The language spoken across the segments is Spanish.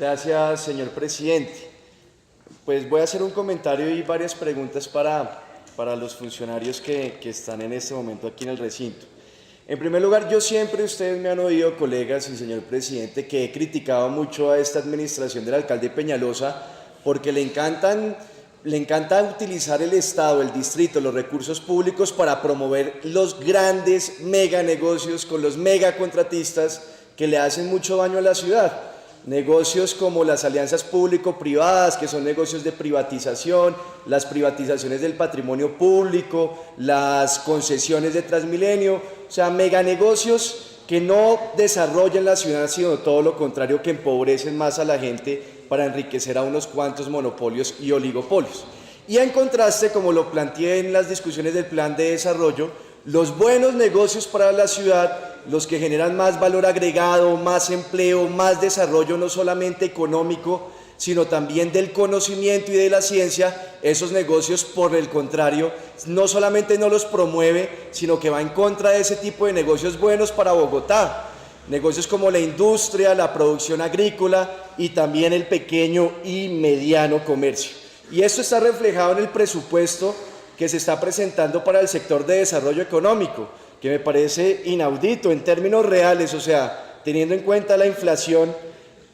Gracias, señor presidente. Pues voy a hacer un comentario y varias preguntas para los funcionarios que están en este momento aquí en el recinto. En primer lugar, yo siempre, ustedes me han oído, colegas y señor presidente, que he criticado mucho a esta administración del alcalde Peñalosa porque le encanta utilizar el Estado, el distrito, los recursos públicos para promover los grandes mega negocios con los mega contratistas que le hacen mucho daño a la ciudad. Negocios como las alianzas público-privadas, que son negocios de privatización, las privatizaciones del patrimonio público, las concesiones de Transmilenio, o sea, meganegocios que no desarrollan la ciudad, sino todo lo contrario, que empobrecen más a la gente para enriquecer a unos cuantos monopolios y oligopolios. Y en contraste, como lo planteé en las discusiones del plan de desarrollo, los buenos negocios para la ciudad, los que generan más valor agregado, más empleo, más desarrollo, no solamente económico, sino también del conocimiento y de la ciencia, esos negocios, por el contrario, no solamente no los promueve, sino que va en contra de ese tipo de negocios buenos para Bogotá. Negocios como la industria, la producción agrícola y también el pequeño y mediano comercio. Y esto está reflejado en el presupuesto que se está presentando para el sector de desarrollo económico, que me parece inaudito en términos reales, o sea, teniendo en cuenta la inflación,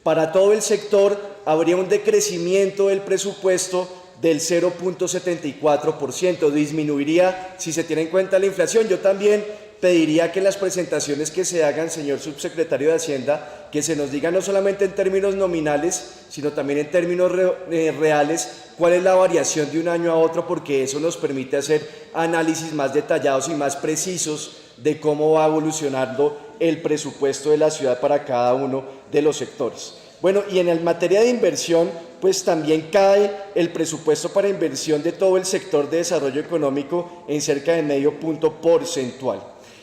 para todo el sector habría un decrecimiento del presupuesto del 0.74%, disminuiría si se tiene en cuenta la inflación. Yo también pediría que en las presentaciones que se hagan, señor subsecretario de Hacienda, que se nos diga no solamente en términos nominales, sino también en términos reales, cuál es la variación de un año a otro, porque eso nos permite hacer análisis más detallados y más precisos de cómo va evolucionando el presupuesto de la ciudad para cada uno de los sectores. Bueno, y en materia de inversión, pues también cae el presupuesto para inversión de todo el sector de desarrollo económico en cerca de medio punto porcentual.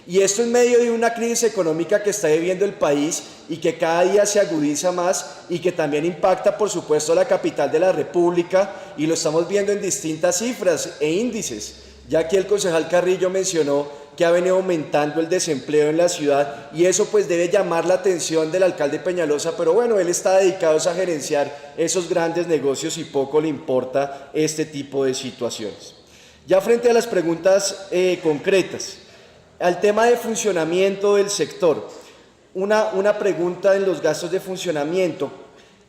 Y esto en medio de una crisis económica que está viviendo el país y que cada día se agudiza más y que también impacta, por supuesto, a la capital de la República, y lo estamos viendo en distintas cifras e índices. Ya aquí el concejal Carrillo mencionó que ha venido aumentando el desempleo en la ciudad y eso pues debe llamar la atención del alcalde Peñalosa, pero bueno, él está dedicado a gerenciar esos grandes negocios y poco le importa este tipo de situaciones. Ya frente a las preguntas concretas, al tema de funcionamiento del sector, una pregunta en los gastos de funcionamiento: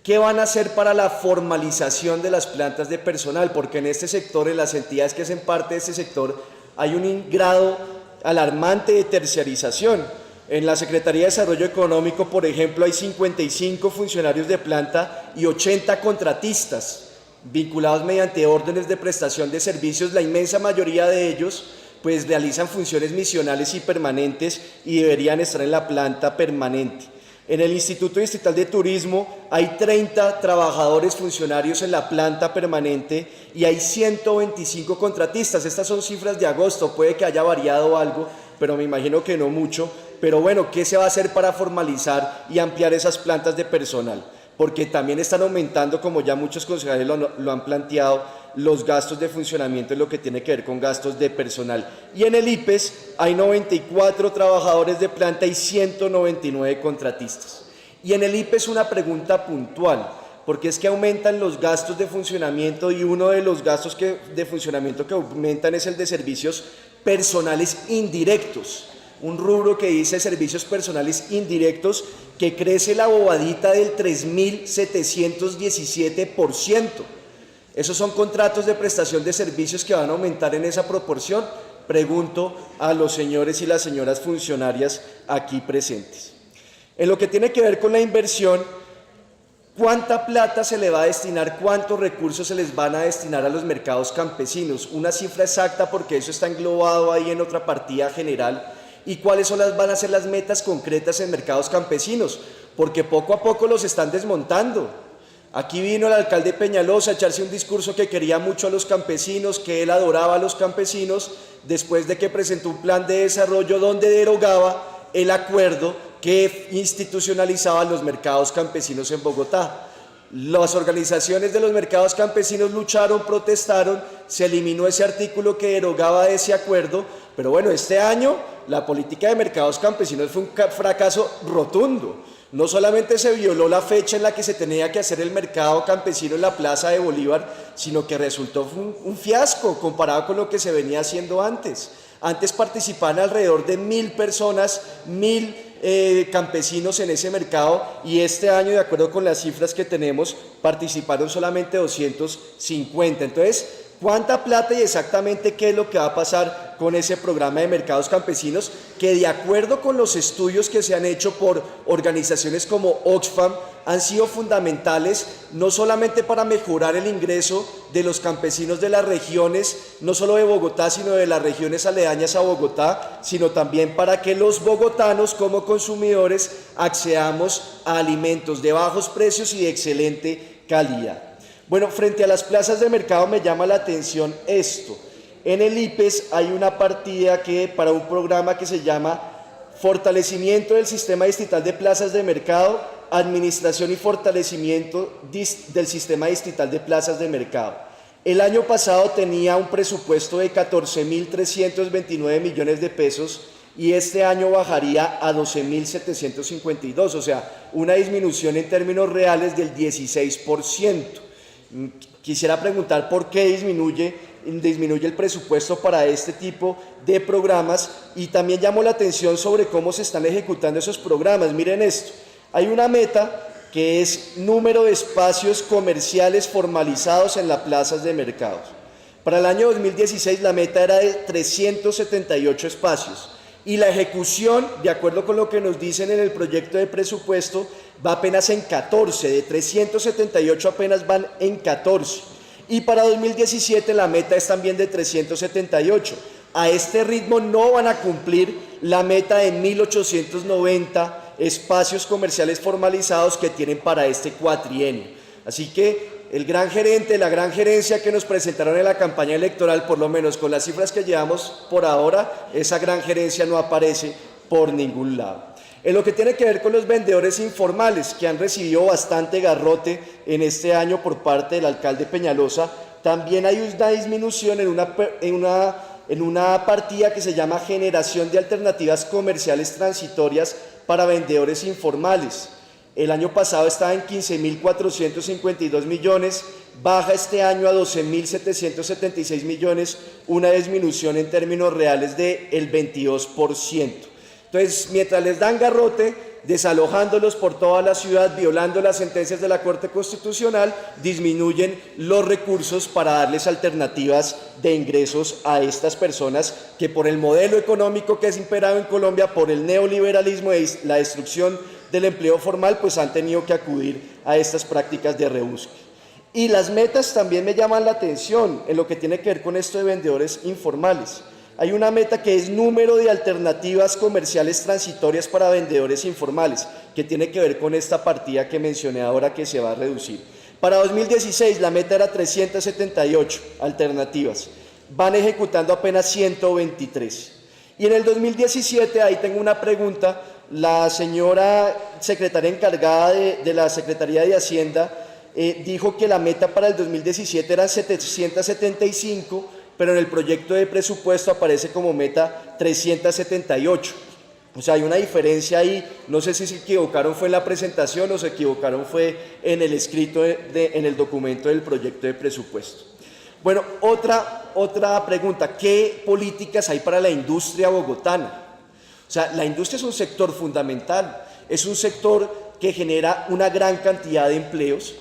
¿qué van a hacer para la formalización de las plantas de personal? Porque en este sector, en las entidades que hacen parte de este sector, hay un grado alarmante de terciarización. En la Secretaría de Desarrollo Económico, por ejemplo, hay 55 funcionarios de planta y 80 contratistas vinculados mediante órdenes de prestación de servicios. La inmensa mayoría de ellos pues realizan funciones misionales y permanentes y deberían estar en la planta permanente. En el Instituto Distrital de Turismo hay 30 trabajadores funcionarios en la planta permanente y hay 125 contratistas. Estas son cifras de agosto, puede que haya variado algo, pero me imagino que no mucho. Pero bueno, ¿qué se va a hacer para formalizar y ampliar esas plantas de personal? Porque también están aumentando, como ya muchos concejales lo han planteado, los gastos de funcionamiento en lo que tiene que ver con gastos de personal. Y en el IPES hay 94 trabajadores de planta y 199 contratistas. Y en el IPES una pregunta puntual, porque es que aumentan los gastos de funcionamiento y uno de los gastos de funcionamiento que aumentan es el de servicios personales indirectos. Un rubro que dice servicios personales indirectos que crece la bobadita del 3.717%. ¿Esos son contratos de prestación de servicios que van a aumentar en esa proporción? Pregunto a los señores y las señoras funcionarias aquí presentes. En lo que tiene que ver con la inversión, ¿cuánta plata se le va a destinar? ¿Cuántos recursos se les van a destinar a los mercados campesinos? Una cifra exacta, porque eso está englobado ahí en otra partida general. ¿Y cuáles van a ser las metas concretas en mercados campesinos? Porque poco a poco los están desmontando. Aquí vino el alcalde Peñalosa a echarse un discurso que quería mucho a los campesinos, que él adoraba a los campesinos, después de que presentó un plan de desarrollo donde derogaba el acuerdo que institucionalizaba los mercados campesinos en Bogotá. Las organizaciones de los mercados campesinos lucharon, protestaron, se eliminó ese artículo que derogaba ese acuerdo, pero bueno, este año la política de mercados campesinos fue un fracaso rotundo. No solamente se violó la fecha en la que se tenía que hacer el mercado campesino en la Plaza de Bolívar, sino que resultó un fiasco comparado con lo que se venía haciendo antes. Antes participaban alrededor de 1000 personas, 1000 campesinos en ese mercado, y este año, de acuerdo con las cifras que tenemos, participaron solamente 250. Entonces, ¿cuánta plata y exactamente qué es lo que va a pasar con ese programa de mercados campesinos? Que de acuerdo con los estudios que se han hecho por organizaciones como Oxfam, han sido fundamentales no solamente para mejorar el ingreso de los campesinos de las regiones, no solo de Bogotá, sino de las regiones aledañas a Bogotá, sino también para que los bogotanos como consumidores accedamos a alimentos de bajos precios y de excelente calidad. Bueno, frente a las plazas de mercado me llama la atención esto. En el IPES hay una partida para un programa que se llama Fortalecimiento del Sistema Distrital de Plazas de Mercado, Administración y Fortalecimiento del Sistema Distrital de Plazas de Mercado. El año pasado tenía un presupuesto de 14.329 millones de pesos y este año bajaría a 12.752, o sea, una disminución en términos reales del 16%. Quisiera preguntar por qué disminuye el presupuesto para este tipo de programas, y también llamó la atención sobre cómo se están ejecutando esos programas. Miren esto, hay una meta que es número de espacios comerciales formalizados en las plazas de mercados. Para el año 2016 la meta era de 378 espacios y la ejecución, de acuerdo con lo que nos dicen en el proyecto de presupuesto, va apenas en 14, de 378 apenas van en 14. Y para 2017 la meta es también de 378. A este ritmo no van a cumplir la meta de 1.890 espacios comerciales formalizados que tienen para este cuatrienio. Así que el gran gerente, la gran gerencia que nos presentaron en la campaña electoral, por lo menos con las cifras que llevamos por ahora, esa gran gerencia no aparece por ningún lado. En lo que tiene que ver con los vendedores informales, que han recibido bastante garrote en este año por parte del alcalde Peñalosa, también hay una disminución en una partida que se llama Generación de Alternativas Comerciales Transitorias para Vendedores Informales. El año pasado estaba en 15.452 millones, baja este año a 12.776 millones, una disminución en términos reales del 22%. Entonces, mientras les dan garrote, desalojándolos por toda la ciudad, violando las sentencias de la Corte Constitucional, disminuyen los recursos para darles alternativas de ingresos a estas personas que, por el modelo económico que es imperado en Colombia, por el neoliberalismo y la destrucción del empleo formal, pues han tenido que acudir a estas prácticas de rebusque. Y las metas también me llaman la atención en lo que tiene que ver con esto de vendedores informales. Hay una meta que es número de alternativas comerciales transitorias para vendedores informales, que tiene que ver con esta partida que mencioné ahora que se va a reducir. Para 2016 la meta era 378 alternativas, van ejecutando apenas 123. Y en el 2017, ahí tengo una pregunta, la señora secretaria encargada de la Secretaría de Hacienda dijo que la meta para el 2017 eran 775, pero en el proyecto de presupuesto aparece como meta 378. O sea, hay una diferencia ahí, no sé si se equivocaron fue en la presentación o se equivocaron fue en el escrito, en el documento del proyecto de presupuesto. Bueno, otra pregunta, ¿qué políticas hay para la industria bogotana? O sea, la industria es un sector fundamental, es un sector que genera una gran cantidad de empleos.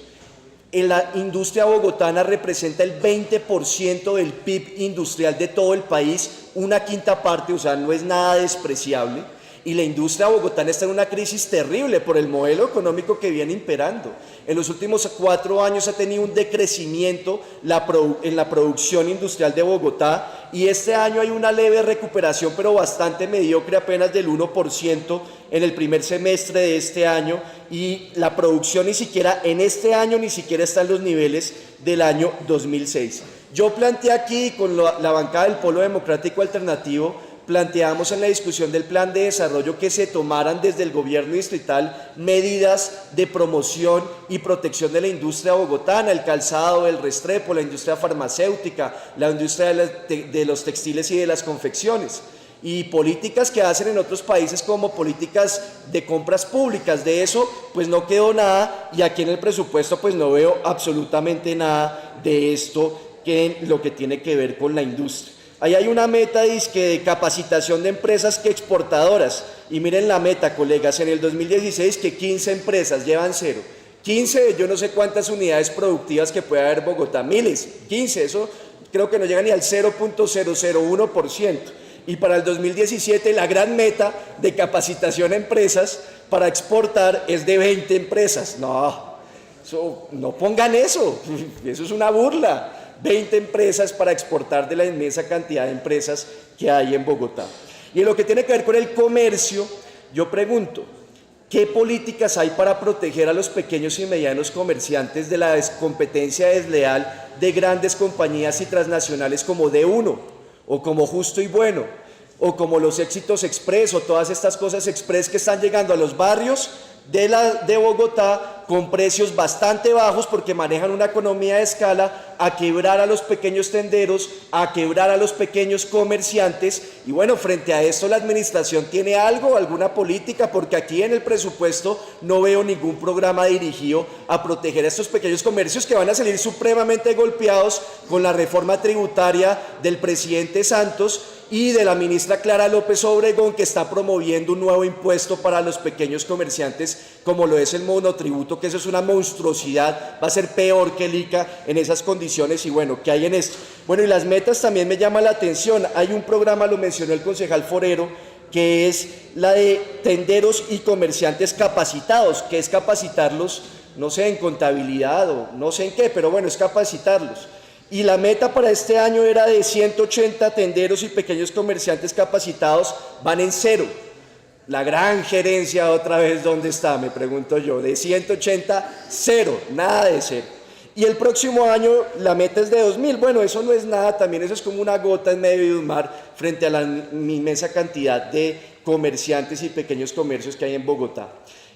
En la industria bogotana representa el 20% del PIB industrial de todo el país, una quinta parte, o sea, no es nada despreciable. Y la industria bogotana está en una crisis terrible por el modelo económico que viene imperando. En los últimos 4 años ha tenido un decrecimiento en la producción industrial de Bogotá, y este año hay una leve recuperación, pero bastante mediocre, apenas del 1% en el primer semestre de este año, y la producción ni siquiera en este año ni siquiera está en los niveles del año 2006. Yo planteé aquí con la bancada del Polo Democrático Alternativo, planteamos en la discusión del plan de desarrollo que se tomaran desde el gobierno distrital medidas de promoción y protección de la industria bogotana, el calzado, el Restrepo, la industria farmacéutica, la industria de los textiles y de las confecciones. y políticas que hacen en otros países como políticas de compras públicas. De eso pues no quedó nada, y aquí en el presupuesto pues no veo absolutamente nada de esto que lo que tiene que ver con la industria. Ahí hay una meta dizque de capacitación de empresas que exportadoras, y miren la meta, colegas, en el 2016 que 15 empresas llevan cero. 15, yo no sé cuántas unidades productivas que puede haber Bogotá, miles, 15, eso creo que no llega ni al 0.001%. Y para el 2017 la gran meta de capacitación a empresas para exportar es de 20 empresas. No, no pongan eso, eso es una burla. 20 empresas para exportar de la inmensa cantidad de empresas que hay en Bogotá. Y en lo que tiene que ver con el comercio, yo pregunto, ¿qué políticas hay para proteger a los pequeños y medianos comerciantes de la competencia desleal de grandes compañías y transnacionales como D1 o como Justo y Bueno o como los Éxitos Express o todas estas cosas express que están llegando a los barrios de Bogotá con precios bastante bajos porque manejan una economía de escala, a quebrar a los pequeños tenderos, a quebrar a los pequeños comerciantes? Y bueno, frente a esto la administración tiene algo, alguna política, porque aquí en el presupuesto no veo ningún programa dirigido a proteger a estos pequeños comercios que van a salir supremamente golpeados con la reforma tributaria del presidente Santos y de la ministra Clara López Obregón, que está promoviendo un nuevo impuesto para los pequeños comerciantes como lo es el monotributo, que eso es una monstruosidad, va a ser peor que el ICA en esas condiciones. Y bueno, ¿qué hay en esto? Bueno, y las metas también me llaman la atención. Hay un programa, lo mencionó el concejal Forero, que es la de tenderos y comerciantes capacitados, que es capacitarlos, no sé, en contabilidad o no sé en qué, pero bueno, es capacitarlos. Y la meta para este año era de 180 tenderos y pequeños comerciantes capacitados, van en cero. La gran gerencia otra vez, ¿dónde está? Me pregunto yo, de 180, cero, nada de cero. Y el próximo año la meta es de 2.000, bueno, eso no es nada, también eso es como una gota en medio de un mar frente a la inmensa cantidad de comerciantes y pequeños comercios que hay en Bogotá.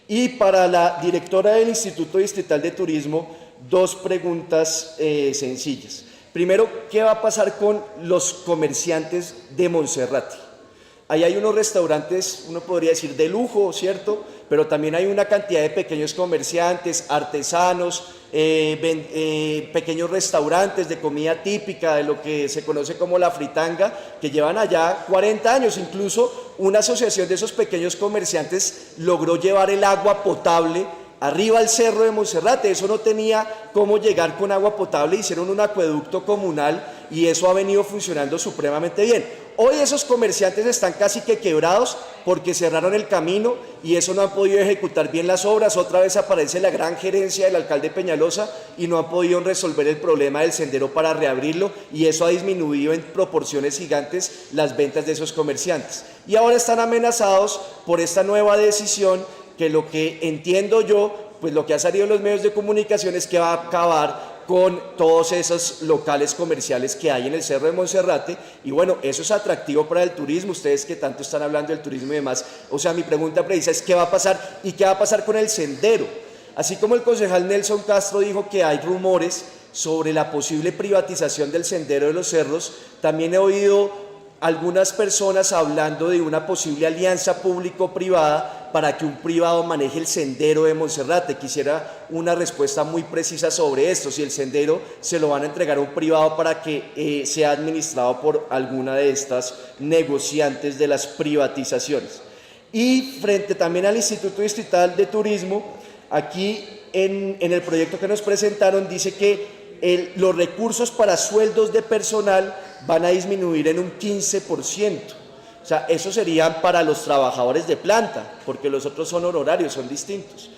Y para la directora del Instituto Distrital de Turismo, dos preguntas sencillas. Primero, ¿qué va a pasar con los comerciantes de Monserrate? Ahí hay unos restaurantes, uno podría decir de lujo, ¿cierto? Pero también hay una cantidad de pequeños comerciantes, artesanos, pequeños restaurantes de comida típica, de lo que se conoce como la fritanga, que llevan allá 40 años. Incluso una asociación de esos pequeños comerciantes logró llevar el agua potable arriba al cerro de Monserrate. Eso no tenía cómo llegar con agua potable, hicieron un acueducto comunal y eso ha venido funcionando supremamente bien. Hoy esos comerciantes están casi que quebrados porque cerraron el camino y eso no han podido ejecutar bien las obras. Otra vez aparece la gran gerencia del alcalde Peñalosa y no han podido resolver el problema del sendero para reabrirlo, y eso ha disminuido en proporciones gigantes las ventas de esos comerciantes. Y ahora están amenazados por esta nueva decisión que, lo que entiendo yo, pues lo que ha salido en los medios de comunicación es que va a acabar con todos esos locales comerciales que hay en el Cerro de Monserrate. Y bueno, eso es atractivo para el turismo, ustedes que tanto están hablando del turismo y demás. O sea, mi pregunta precisa es ¿qué va a pasar? ¿Y qué va a pasar con el sendero? Así como el concejal Nelson Castro dijo que hay rumores sobre la posible privatización del sendero de los cerros, también he oído algunas personas hablando de una posible alianza público-privada para que un privado maneje el sendero de Monserrate. Quisiera una respuesta muy precisa sobre esto, si el sendero se lo van a entregar a un privado para que sea administrado por alguna de estas negociantes de las privatizaciones. Y frente también al Instituto Distrital de Turismo, aquí en el proyecto que nos presentaron dice que los recursos para sueldos de personal van a disminuir en un 15%. O sea, eso serían para los trabajadores de planta, porque los otros son honorarios, son distintos.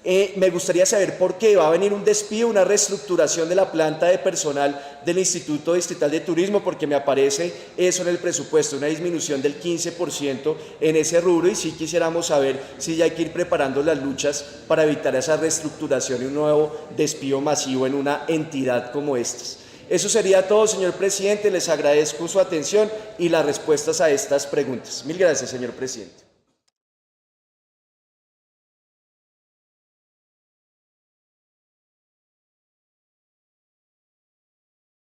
Me gustaría saber por qué va a venir un despido, una reestructuración de la planta de personal del Instituto Distrital de Turismo, porque me aparece eso en el presupuesto, una disminución del 15% en ese rubro, y sí quisiéramos saber si ya hay que ir preparando las luchas para evitar esa reestructuración y un nuevo despido masivo en una entidad como estas. Eso sería todo, señor presidente. Les agradezco su atención y las respuestas a estas preguntas. Mil gracias, señor presidente.